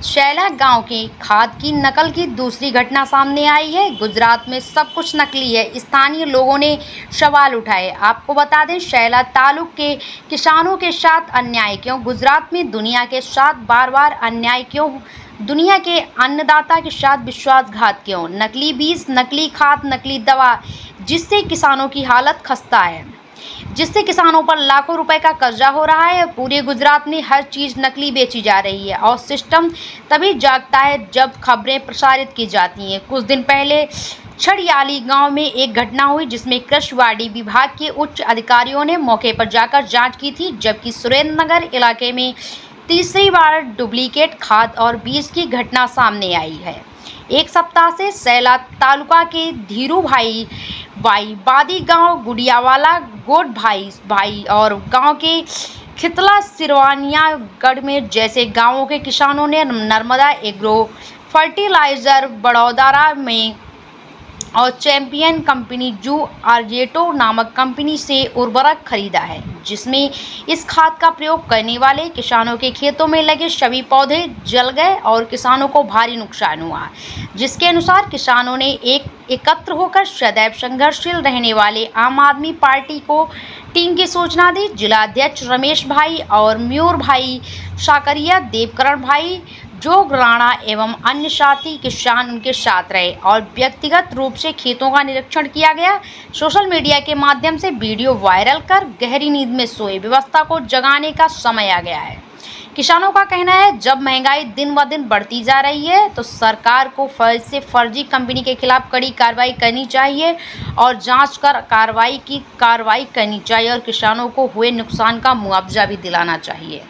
शैला गांव के खाद की नकल की दूसरी घटना सामने आई है। गुजरात में सब कुछ नकली है, स्थानीय लोगों ने सवाल उठाए। आपको बता दें, शैला तालुक के किसानों के साथ अन्याय क्यों? गुजरात में दुनिया के साथ बार बार अन्याय क्यों? दुनिया के अन्नदाता के साथ विश्वासघात क्यों? नकली बीज, नकली खाद, नकली दवा, जिससे किसानों की हालत खस्ता है, जिससे किसानों पर लाखों रुपए का कर्जा हो रहा है। पूरे गुजरात में हर चीज नकली बेची जा रही है और सिस्टम तभी जागता है जब खबरें प्रसारित की जाती हैं। कुछ दिन पहले छड़ियाली गांव में एक घटना हुई जिसमें कृषिवाड़ी विभाग के उच्च अधिकारियों ने मौके पर जाकर जांच की थी, जबकि सुरेंद्रनगर इलाके में तीसरी बार डुप्लीकेट खाद और बीज की घटना सामने आई है। एक सप्ताह से सैला तालुका के धीरू भाई बादी गांव, गुड़ियावाला गोट भाई और गांव के खितला सिरवानिया गढ़ में जैसे गांवों के किसानों ने नर्मदा एग्रो फर्टिलाइजर बड़ौदा में और चैंपियन कंपनी जू आर्जेटो नामक कंपनी से उर्वरक खरीदा है, जिसमें इस खाद का प्रयोग करने वाले किसानों के खेतों में लगे सभी पौधे जल गए और किसानों को भारी नुकसान हुआ। जिसके अनुसार किसानों ने एकत्र होकर सदैव संघर्षशील रहने वाले आम आदमी पार्टी को टीम की सूचना दी। जिलाध्यक्ष रमेश भाई और म्यूर भाई साकरिया, देवकरण भाई, जोग राणा एवं अन्य साथी किसान उनके साथ रहे और व्यक्तिगत रूप से खेतों का निरीक्षण किया गया। सोशल मीडिया के माध्यम से वीडियो वायरल कर गहरी नींद में सोए व्यवस्था को जगाने का समय आ गया है। किसानों का कहना है, जब महंगाई दिन ब दिन बढ़ती जा रही है तो सरकार को फर्जी कंपनी के खिलाफ कड़ी कार्रवाई करनी चाहिए और जांच कर कार्रवाई करनी चाहिए और किसानों को हुए नुकसान का मुआवजा भी दिलाना चाहिए।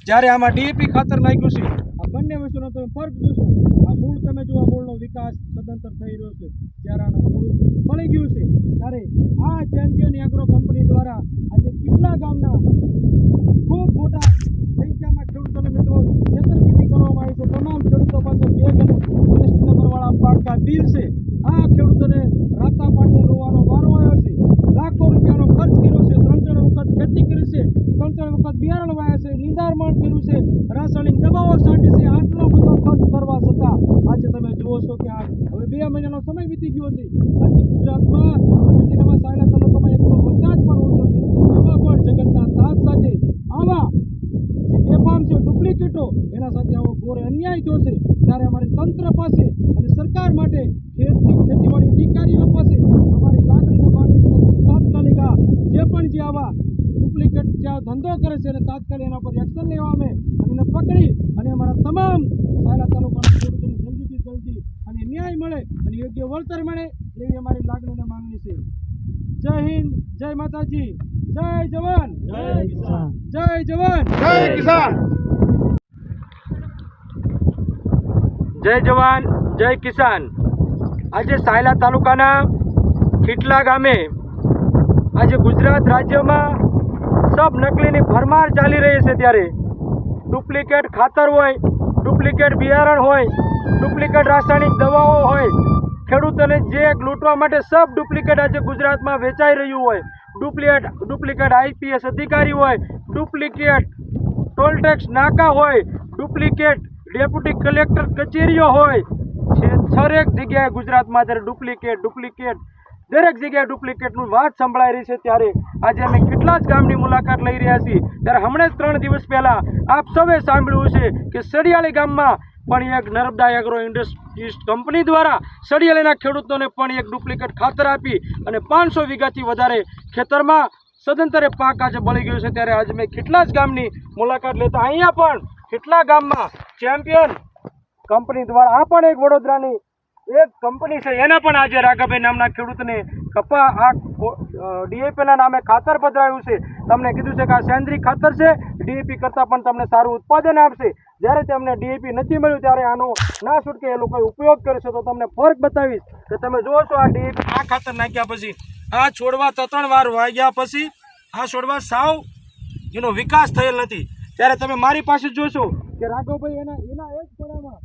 જ્યારે આમાં ડીએપી ખાતર નાખ્યું છે, આ બંને વસ્તુનો તમે ફરક જોશો। આ મૂળ તમે જો આ મૂળનો વિકાસ સદંતર થઈ રહ્યો છે, જ્યારે આનું મૂળ મળી ગયું છે, ત્યારે આ ચેમ્પિયન એગ્રો કંપની દ્વારા આજે કેટલા ગામના ખૂબ મોટા સંખ્યામાં ખેડૂતોને મિત્રો છેતરપિંડી કરવામાં આવી છે। તમામ ખેડૂતો પાસે બેગ અને જીએસટી નંબરવાળા પાકા બિલ છે। આ ખેડૂતોને રાતા પાણીએ રોવાનો વારો આવ્યો છે। લાખો રૂપિયાનો ખર્ચ કર્યો છે, 3-3 વખત ખેતી કરી છે, 3-3 વખત બિયારણ વાવ્યા છે, નિંદામણ કર્યું છે, રાસાયણિક દવાઓ છાંટી છે। આટલો બધો ખર્ચ કરવા છતાં આજે તમે જુઓ છો કે આ હવે 2 મહિનાનો સમય વીતી ગયો છે। આજે ગુજરાતમાં અને જિલ્લામાં સાયલા તાલુકામાં 150 પણ ઓછો છે। એમાં પણ જગતના તાજ સાથે આવા જે બેફામ છે ડુપ્લિકેટો, એના સાથે આવો ઘોર અન્યાય થયો છે। ત્યારે અમારી તંત્ર પાસે અને સરકાર માટે ખેતીવાડી અધિકારીઓ પાસે અમારી લાગણીને માંગણી છે કે તાત્કાલિક આ જે પણ જે આવા ડુપ્લિકેટ જ્યાં ધંધો કરે છે એને તાત્કાલિક એના પર એક્શન લેવા આવે અને એને પકડી અને અમારા તમામ સાયલા તાલુકાના ખેડૂતોને જલ્દીથી જલ્દી અને ન્યાય મળે અને યોગ્ય વળતર મળે એવી અમારી લાગણીને માંગણી છે। જય હિન્દ, જય માતાજી, જય જવાન, જય કિસાન, જય જવાન, જય કિસાન, જય જવાન, જય કિસાન। આજે સાયલા તાલુકાના ખીટલા ગામે આજે ગુજરાત રાજ્યમાં सब नकली भरमार चाली रही है। त्यारे डुप्लिकेट खातर होय, डुप्लिकेट बियारण होय, डुप्लिकेट रासायणिक दवाओ होय, खेडूतोने जे लूंटवा माटे सब डुप्लिकेट आज गुजरात में वेचाई रह्यु होय। डुप्लिकेट आईपीएस अधिकारी होय, डुप्लिकेट टोल टेक्स नाका होय, डुप्लिकेट डेप्यूटी कलेक्टर कचेरीओ होय, हरेक जग्याए गुजरात में डुप्लिकेट दरेक जगह डुप्लिकेटનું વાત સંભળાઈ રહી છે। ત્યારે આજે અમે કેટલા જ ગામની મુલાકાત લઈ રહ્યા છીએ। ત્યારે હમણાં જ 3 દિવસ પહેલા આપ સૌએ સાંભળ્યું છે કે સડિયાળી ગામમાં પણ એક નર્મદા એગ્રો ઇન્ડસ્ટ્રીઝ કંપની દ્વારા સડિયાળીના ખેડૂતોને પણ એક ડુપ્લિકેટ ખાતર આપી અને 500 વીઘાથી વધારે ખેતરમાં સદંતરે પાક આજે બળી ગયો છે। ત્યારે આજે મેં કેટલા જ ગામની મુલાકાત લેતા અહીંયા પણ કેટલા ગામમાં ચેમ્પિયન કંપની દ્વારા આ પણ એક વડોદરાની एक कंपनी से एना पण आज राघवभाई नामना खेडूतने कपा आ डीएपी ना नामे खातर पधराव्युं छे। तमने कीधुं छे के आ सेंद्रीय खातर छे, डीएपी करता पण तमने सारुं उत्पादन आपशे। ज्यारे तेमने डीएपी नथी मळ्युं त्यारे आनो ना छूटके ए लोकोए उपयोग कर्यो छे। तो तमने फरक बतावीश के तमे जोवो छो आ डीएपी आ खातर नाख्या पछी आ छोडवा 3 वार वाग्या पछी आ छोडवा साव एनो विकास थयेल नथी। त्यारे तमे मारी पासे जोशो के राघवभाई एना एक पड़ामां